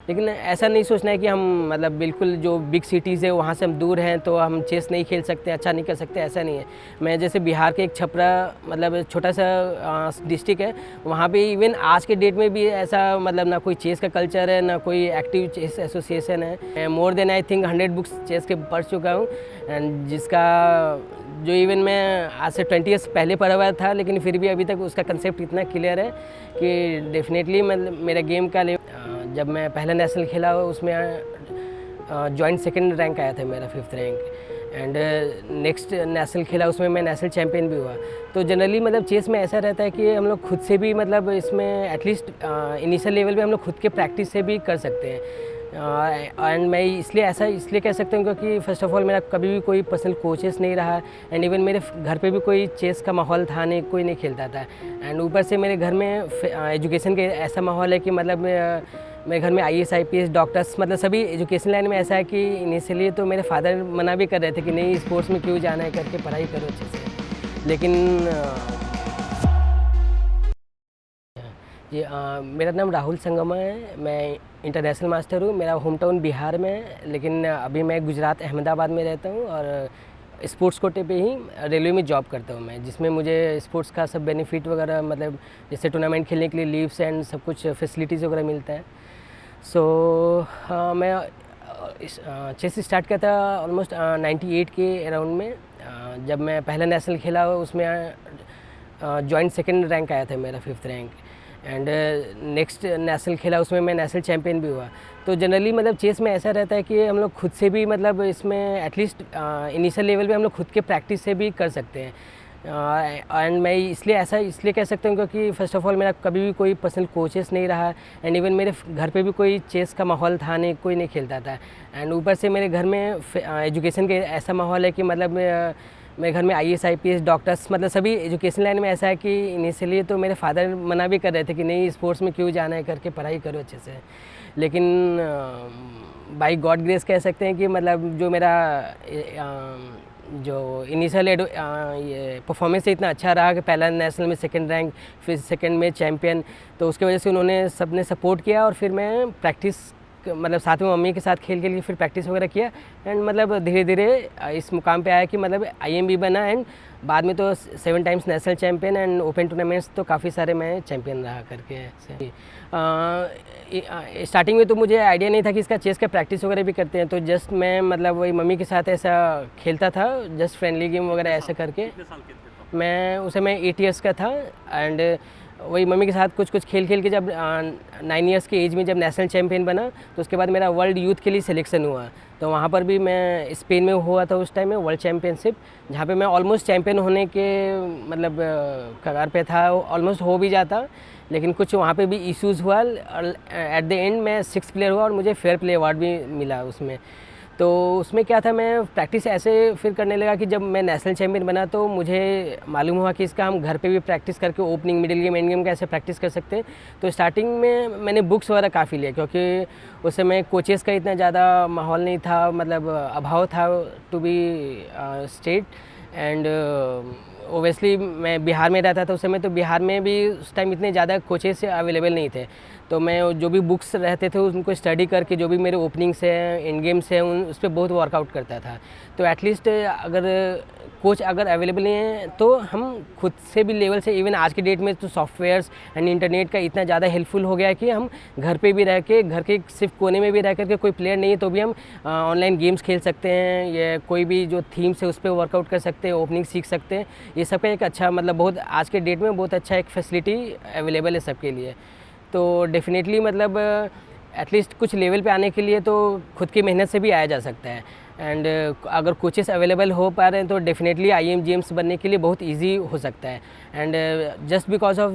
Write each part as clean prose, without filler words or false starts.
लेकिन ऐसा नहीं सोचना है कि हम मतलब बिल्कुल जो बिग सिटीज़ है वहाँ से हम दूर हैं तो हम चेस नहीं खेल सकते, अच्छा नहीं कर सकते, ऐसा नहीं है। मैं जैसे बिहार के एक छपरा मतलब छोटा सा डिस्ट्रिक्ट है, वहाँ पे इवन आज के डेट में भी ऐसा मतलब ना कोई चेस का कल्चर है, ना कोई एक्टिव चेस एसोसिएशन है। मैं more than I think 100 books chess के पढ़ चुका हूँ, एंड जिसका जो इवन मैं आज से 20 ईयर्स पहले पढ़ा हुआ था, लेकिन फिर भी अभी तक उसका कंसेप्ट इतना क्लियर है कि डेफिनेटली मतलब मेरा गेम का जब मैं पहला नेशनल खेला उसमें जॉइंट सेकंड रैंक आया था मेरा, 5th rank, and next national खेला उसमें मैं नेशनल चैम्पियन भी हुआ। तो जनरली मतलब चेस में ऐसा रहता है कि हम लोग खुद से भी मतलब इसमें एटलीस्ट इनिशियल लेवल पे हम लोग खुद के प्रैक्टिस से भी कर सकते हैं। एंड मैं इसलिए कह सकता हूँ क्योंकि फ़र्स्ट ऑफ ऑल मेरा कभी भी कोई पर्सनल कोचेस नहीं रहा, एंड इवन मेरे घर पे भी कोई चेस का माहौल था नहीं, कोई नहीं खेलता था। एंड ऊपर से मेरे घर में एजुकेशन के ऐसा माहौल है कि मतलब मेरे घर में IAS IPS डॉक्टर्स मतलब सभी एजुकेशन लाइन में ऐसा है कि इनिशियली तो मेरे फादर मना भी कर रहे थे कि नहीं स्पोर्ट्स में क्यों जाना है, करके पढ़ाई करो अच्छे से। लेकिन जी मेरा नाम राहुल संगमा है, मैं इंटरनेशनल मास्टर हूँ। मेरा होम टाउन बिहार में है, लेकिन अभी मैं गुजरात अहमदाबाद में रहता हूँ और स्पोर्ट्स कोटे पे ही रेलवे में जॉब करता हूँ मैं, जिसमें मुझे स्पोर्ट्स का सब बेनिफिट वगैरह मतलब जैसे टूर्नामेंट खेलने के लिए लीव्स एंड सब कुछ फैसिलिटीज़ वगैरह मिलता है। सो मैं चेस स्टार्ट किया था ऑलमोस्ट 98 के अराउंड में। जब मैं पहला नेशनल खेला उसमें जॉइंट सेकंड रैंक आया था मेरा, 5th rank, and next national खेला उसमें मैं नेशनल चैम्पियन भी हुआ। तो जनरली मतलब चेस में ऐसा रहता है कि हम लोग खुद से भी मतलब इसमें एटलीस्ट इनिशियल लेवल पे हम लोग खुद के प्रैक्टिस से भी कर सकते हैं। एंड मैं इसलिए कह सकता हूँ क्योंकि फ़र्स्ट ऑफ ऑल मेरा कभी भी कोई पर्सनल कोचेस नहीं रहा, एंड इवन मेरे घर पे भी कोई चेस का माहौल था नहीं, कोई नहीं खेलता था। एंड ऊपर से मेरे घर में एजुकेशन के ऐसा माहौल है कि मतलब मेरे घर में IAS IPS डॉक्टर्स मतलब सभी एजुकेशन लाइन में ऐसा है कि इनिशियली तो मेरे फादर मना भी कर रहे थे कि नहीं स्पोर्ट्स में क्यों जाना है, करके पढ़ाई करो अच्छे से। लेकिन बाय गॉड ग्रेस कह सकते हैं कि मतलब जो मेरा जो इनिशियल ये परफॉर्मेंस से इतना अच्छा रहा कि पहला नेशनल में सेकंड रैंक, फिर सेकंड में चैम्पियन, तो उसके वजह से उन्होंने सबने सपोर्ट किया और फिर मैं प्रैक्टिस मतलब साथ में मम्मी के साथ खेल के लिए फिर प्रैक्टिस वगैरह किया, एंड मतलब धीरे धीरे इस मुकाम पे आया कि मतलब IMB बना, एंड बाद में तो 7 times national champion, and open tournaments तो काफ़ी सारे मैं चैम्पियन रहा करके। स्टार्टिंग में तो मुझे आइडिया नहीं था कि इसका चेस का प्रैक्टिस वगैरह भी करते हैं, तो जस्ट मैं मतलब वही मम्मी के साथ ऐसा खेलता था, जस्ट फ्रेंडली गेम वगैरह ऐसा करके। मैं उस समय 8 ईयर्स का था, एंड वही मम्मी के साथ कुछ खेल के जब 9 ईयर्स की एज में जब नेशनल चैम्पियन बना, तो उसके बाद मेरा वर्ल्ड यूथ के लिए सिलेक्शन हुआ। तो वहाँ पर भी मैं स्पेन में हुआ था उस टाइम में वर्ल्ड चैम्पियनशिप, जहाँ पे मैं ऑलमोस्ट चैम्पियन होने के मतलब कगार पे था, ऑलमोस्ट हो भी जाता, लेकिन कुछ वहाँ पे भी इश्यूज़ हुआ। एट द एंड मैं 6th प्लेयर हुआ और मुझे फेयर प्ले अवार्ड भी मिला उसमें। तो उसमें क्या था, मैं प्रैक्टिस ऐसे फिर करने लगा कि जब मैं नेशनल चैम्पियन बना तो मुझे मालूम हुआ कि इसका हम घर पे भी प्रैक्टिस करके opening, middle game, end game का ऐसे प्रैक्टिस कर सकते हैं। तो स्टार्टिंग में मैंने बुक्स वगैरह काफ़ी लिए, क्योंकि उस समय कोचेस का इतना ज़्यादा माहौल नहीं था, मतलब अभाव था to be state. And obviously मैं बिहार में रहता था उस समय, तो बिहार में भी उस टाइम इतने ज़्यादा कोचेस अवेलेबल नहीं थे। तो मैं जो भी बुक्स रहते थे उनको स्टडी करके जो भी मेरे ओपनिंग्स हैं, एंड गेम्स हैं, उस पर बहुत वर्कआउट करता था। तो एटलीस्ट अगर कोच अगर अवेलेबल नहीं है तो हम खुद से भी लेवल से, इवन आज की डेट में तो सॉफ्टवेयर्स एंड इंटरनेट का इतना ज़्यादा हेल्पफुल हो गया है कि हम घर पे भी रह के, घर के सिर्फ कोने में भी रह करके, कोई प्लेयर नहीं है तो भी हम ऑनलाइन गेम्स खेल सकते हैं, या कोई भी जो थीम्स है उस पर वर्कआउट कर सकते हैं, ओपनिंग सीख सकते हैं। ये सब का एक अच्छा मतलब बहुत आज के डेट में बहुत अच्छा एक फैसिलिटी अवेलेबल है सबके लिए। तो डेफिनेटली मतलब एटलीस्ट कुछ लेवल पे आने के लिए तो खुद की मेहनत से भी आया जा सकता है, एंड अगर कोचेस अवेलेबल हो पा रहे हैं तो डेफिनेटली IIM GMs बनने के लिए बहुत इजी हो सकता है। And just because of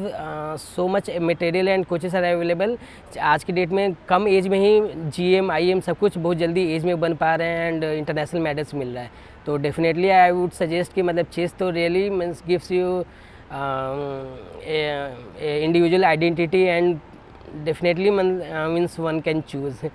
so much material and coaches are available, आज की डेट में कम एज में ही GM IIM सब कुछ बहुत जल्दी एज में बन पा रहे हैं, एंड इंटरनेशनल मेडल्स मिल रहा है। तो डेफिनेटली आई वुड सजेस्ट कि मतलब चेस तो really means gives you individual identity, and definitely means one can choose.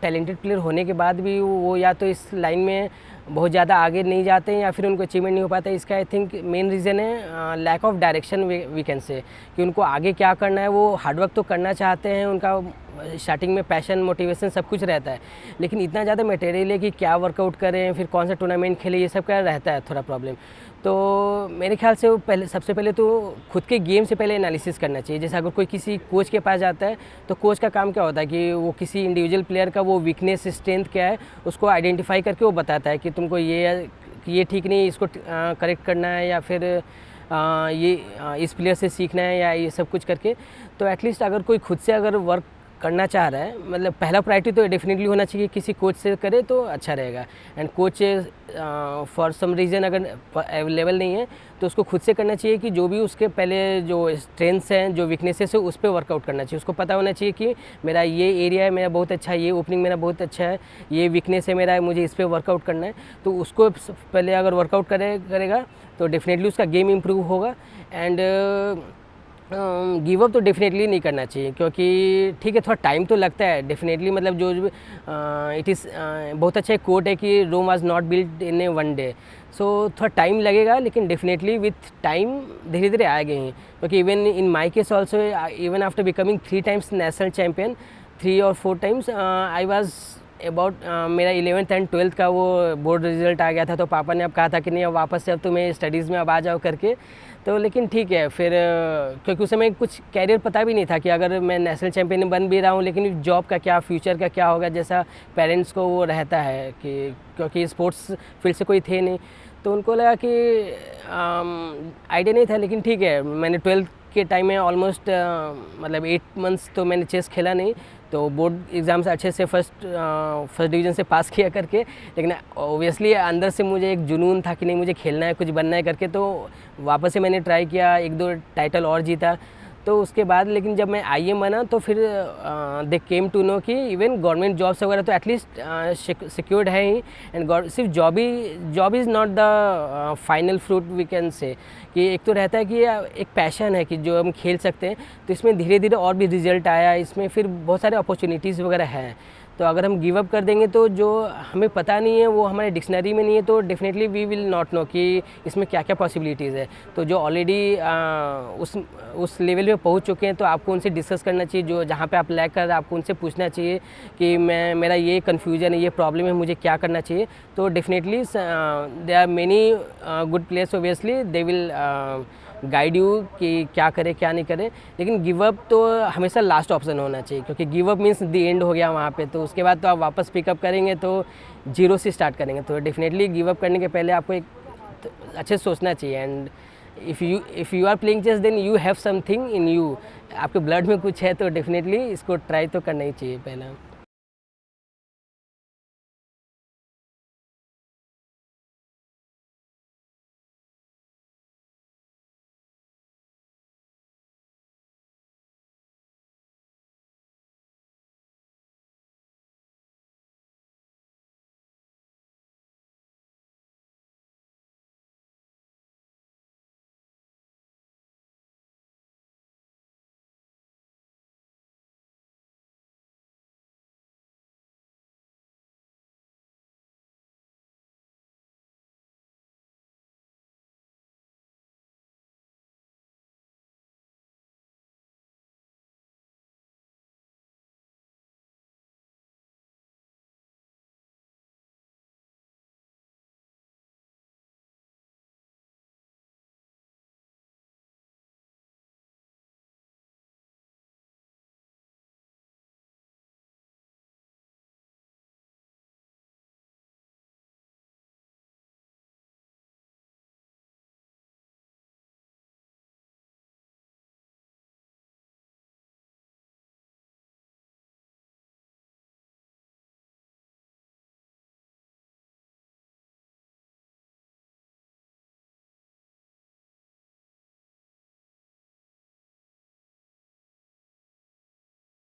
Talented player होने के बाद भी वो या तो इस लाइन में बहुत ज़्यादा आगे नहीं जाते हैं या फिर उनको अचीवमेंट नहीं हो पाता। इसका आई थिंक मेन रीज़न है lack of direction we can say, कि उनको आगे क्या करना है, वो हार्डवर्क तो करना चाहते हैं, उनका स्टार्टिंग में पैशन मोटिवेशन सब कुछ रहता है, लेकिन इतना ज़्यादा मटेरियल है कि क्या वर्कआउट करें, फिर कौन सा टूर्नामेंट खेलें, ये सब का रहता है थोड़ा प्रॉब्लम। तो मेरे ख्याल से वो पहले सबसे पहले तो खुद के गेम से पहले एनालिसिस करना चाहिए। जैसे अगर कोई किसी कोच के पास जाता है तो कोच का काम क्या होता है कि वो किसी इंडिविजुअल प्लेयर का वो वीकनेस स्ट्रेंथ क्या है उसको आइडेंटिफाई करके वो बताता है कि तुमको ये ठीक नहीं, इसको करेक्ट करना है, या फिर इस प्लेयर से सीखना है, या ये सब कुछ करके। तो एटलीस्ट अगर कोई खुद से अगर वर्क करना चाह रहा है, मतलब पहला प्रायोरिटी तो डेफिनेटली होना चाहिए किसी कोच से करे तो अच्छा रहेगा। And coach for some reason अगर अवेलेबल नहीं है तो उसको खुद से करना चाहिए कि जो भी उसके पहले जो स्ट्रेंथ्स हैं, जो वीकनेसेस है, उस पर वर्कआउट करना चाहिए। उसको पता होना चाहिए कि मेरा ये एरिया है, मेरा बहुत अच्छा है, ये ओपनिंग मेरा बहुत अच्छा है, ये वीकनेस है मेरा, मुझे इस पर वर्कआउट करना है। तो उसको पहले अगर वर्कआउट करेगा तो डेफिनेटली उसका गेम इम्प्रूव होगा। एंड गिव अप तो डेफिनेटली नहीं करना चाहिए, क्योंकि ठीक है थोड़ा टाइम तो लगता है डेफिनेटली। मतलब जो इट इज़ बहुत अच्छा एक कोट है कि Rome was not built in a one day. So थोड़ा टाइम लगेगा, लेकिन डेफिनेटली विथ टाइम धीरे धीरे आएंगे ही। क्योंकि even in my case also, even after becoming 3 times national champion, 3 or 4 times I was about मेरा 11th and 12th का वो बोर्ड रिजल्ट आ गया था। तो पापा ने अब कहा था कि नहीं अब वापस से अब तुम्हें स्टडीज़ में अब आ जाओ करके। तो लेकिन ठीक है फिर, क्योंकि उस समय कुछ कैरियर पता भी नहीं था कि अगर मैं नेशनल चैम्पियन बन भी रहा हूँ, लेकिन जॉब का क्या, फ्यूचर का क्या होगा, जैसा पेरेंट्स को वो रहता है कि क्योंकि स्पोर्ट्स फील्ड से कोई थे नहीं, तो उनको लगा कि आइडिया नहीं था। लेकिन ठीक है, मैंने 12th के टाइम में ऑलमोस्ट मतलब 8 months तो मैंने चेस खेला नहीं, तो बोर्ड एग्ज़ाम से अच्छे से फर्स्ट डिवीज़न से पास किया करके। लेकिन ओबियसली अंदर से मुझे एक जुनून था कि नहीं मुझे खेलना है, कुछ बनना है करके। तो वापस से मैंने ट्राई किया, 1-2 टाइटल और जीता। तो उसके बाद लेकिन जब मैं IAM बना तो फिर दे केम टू नो कि इवन गवर्नमेंट जॉब्स वगैरह तो एटलीस्ट सिक्योर्ड है ही। एंड सिर्फ job is not the final fruit we can say, कि एक तो रहता है कि एक पैशन है कि जो हम खेल सकते हैं। तो इसमें धीरे धीरे और भी रिजल्ट आया, इसमें फिर बहुत सारे अपॉर्चुनिटीज़ वगैरह हैं। तो अगर हम गिव अप कर देंगे तो जो हमें पता नहीं है, वो हमारे डिक्शनरी में नहीं है, तो definitely we will not know कि इसमें क्या क्या पॉसिबिलिटीज़ है। तो जो ऑलरेडी उस लेवल पे पहुंच चुके हैं, तो आपको उनसे डिस्कस करना चाहिए। जो जहाँ पे आप लैग कर रहे हैं आपको उनसे पूछना चाहिए कि मेरा ये कन्फ्यूजन है, ये प्रॉब्लम है, मुझे क्या करना चाहिए। तो definitely they are many good players, obviously they will guide you कि क्या करें क्या नहीं करें। लेकिन गिव अप तो हमेशा लास्ट ऑप्शन होना चाहिए, क्योंकि give up means the end हो गया वहाँ पे। तो उसके बाद तो आप वापस पिकअप करेंगे तो 0 से स्टार्ट करेंगे। तो डेफिनेटली गिव अप करने के पहले आपको एक अच्छे से सोचना चाहिए। And if you are playing chess then you have something in you, आपके ब्लड में कुछ है, तो डेफिनेटली इसको ट्राई तो करना ही चाहिए पहला।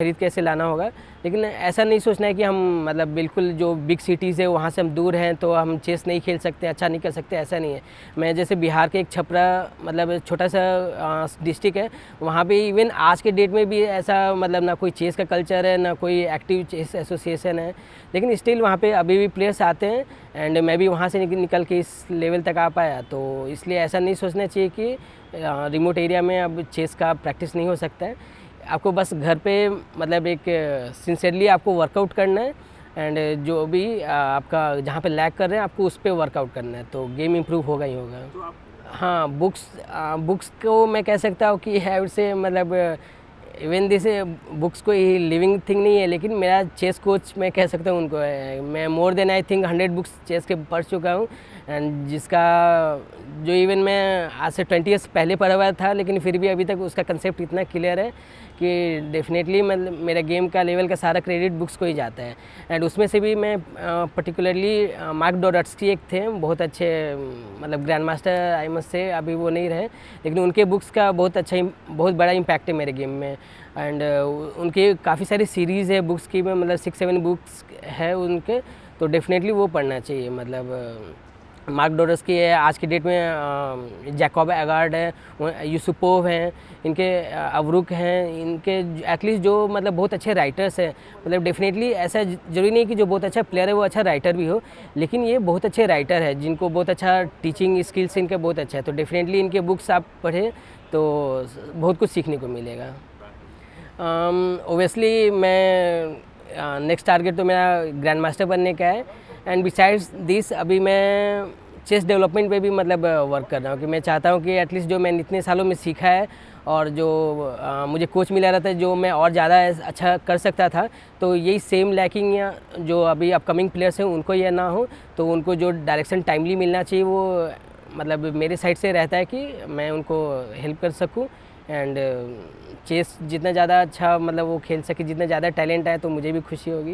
खरीद कैसे लाना होगा। लेकिन ऐसा नहीं सोचना है कि हम मतलब बिल्कुल जो बिग सिटीज़ है वहाँ से हम दूर हैं तो हम चेस नहीं खेल सकते, अच्छा नहीं कर सकते, ऐसा नहीं है। मैं जैसे बिहार के एक छपरा मतलब छोटा सा डिस्ट्रिक्ट है, वहाँ पे इवन आज के डेट में भी ऐसा मतलब ना कोई चेस का कल्चर है, ना कोई एक्टिव चेस एसोसिएशन है। लेकिन स्टिल वहाँ पे अभी भी प्लेयर्स आते हैं। एंड मैं भी वहाँ से निकल के इस लेवल तक आ पाया। तो इसलिए ऐसा नहीं सोचना चाहिए कि रिमोट एरिया में अब चेस का प्रैक्टिस नहीं हो सकता है। आपको बस घर पे मतलब एक सिंसियरली आपको वर्कआउट करना है एंड जो भी आपका जहाँ पे लैग कर रहे हैं आपको उस पर वर्कआउट करना है, तो गेम इम्प्रूव होगा ही होगा। तो हाँ, बुक्स को मैं कह सकता हूँ कि है उससे मतलब इवन दिस बुक्स को ही लिविंग थिंग नहीं है, लेकिन मेरा चेस कोच मैं कह सकता हूँ उनको है। मैं more than I think 100 books chess के पढ़ चुका हूँ एंड जिसका जो इवन मैं आज से 20 ईयर्स पहले पढ़ा हुआ था, लेकिन फिर भी अभी तक उसका कंसेप्ट इतना क्लियर है कि डेफिनेटली मतलब मेरा गेम का लेवल का सारा क्रेडिट बुक्स को ही जाता है। एंड उसमें से भी मैं पर्टिकुलरली मार्क डोडस्की एक थे, बहुत अच्छे मतलब grand master I must say, अभी वो नहीं रहे, लेकिन उनके बुक्स का बहुत बड़ा इम्पैक्ट है मेरे गेम में। एंड उनकी काफ़ी सारी सीरीज़ है बुक्स की, मतलब 6-7 बुक्स है उनके, तो डेफिनेटली वो पढ़ना चाहिए। मतलब मार्क डोडस्की है, आज की डेट में जैकब एगार्ड है, यूसुपोव हैं, इनके अवरुक हैं, इनके एटलीस्ट जो मतलब बहुत अच्छे राइटर्स हैं। मतलब डेफिनेटली ऐसा जरूरी नहीं कि जो बहुत अच्छा प्लेयर है वो अच्छा राइटर भी हो, लेकिन ये बहुत अच्छे राइटर है जिनको बहुत अच्छा टीचिंग स्किल्स इनके बहुत अच्छा है, तो डेफिनेटली इनके बुक्स आप पढ़ें तो बहुत कुछ सीखने को मिलेगा। ओबियसली मैं नेक्स्ट टारगेट तो मेरा ग्रैंड मास्टर बनने का है एंड बिसाइड्स दिस अभी मैं चेस डेवलपमेंट पे भी मतलब वर्क कर रहा हूँ कि मैं चाहता हूँ कि एटलीस्ट जो मैंने इतने सालों में सीखा है और जो मुझे कोच मिला रहता है जो मैं और ज़्यादा अच्छा कर सकता था, तो यही सेम लैकिंग या जो अभी अपकमिंग प्लेयर्स हैं उनको ये ना हो, तो उनको जो डायरेक्शन टाइमली मिलना चाहिए वो मतलब मेरे साइड से रहता है कि मैं उनको हेल्प कर सकूँ। एंड चेस जितना ज़्यादा अच्छा मतलब वो खेल सके, जितना ज़्यादा टैलेंट है, तो मुझे भी खुशी होगी।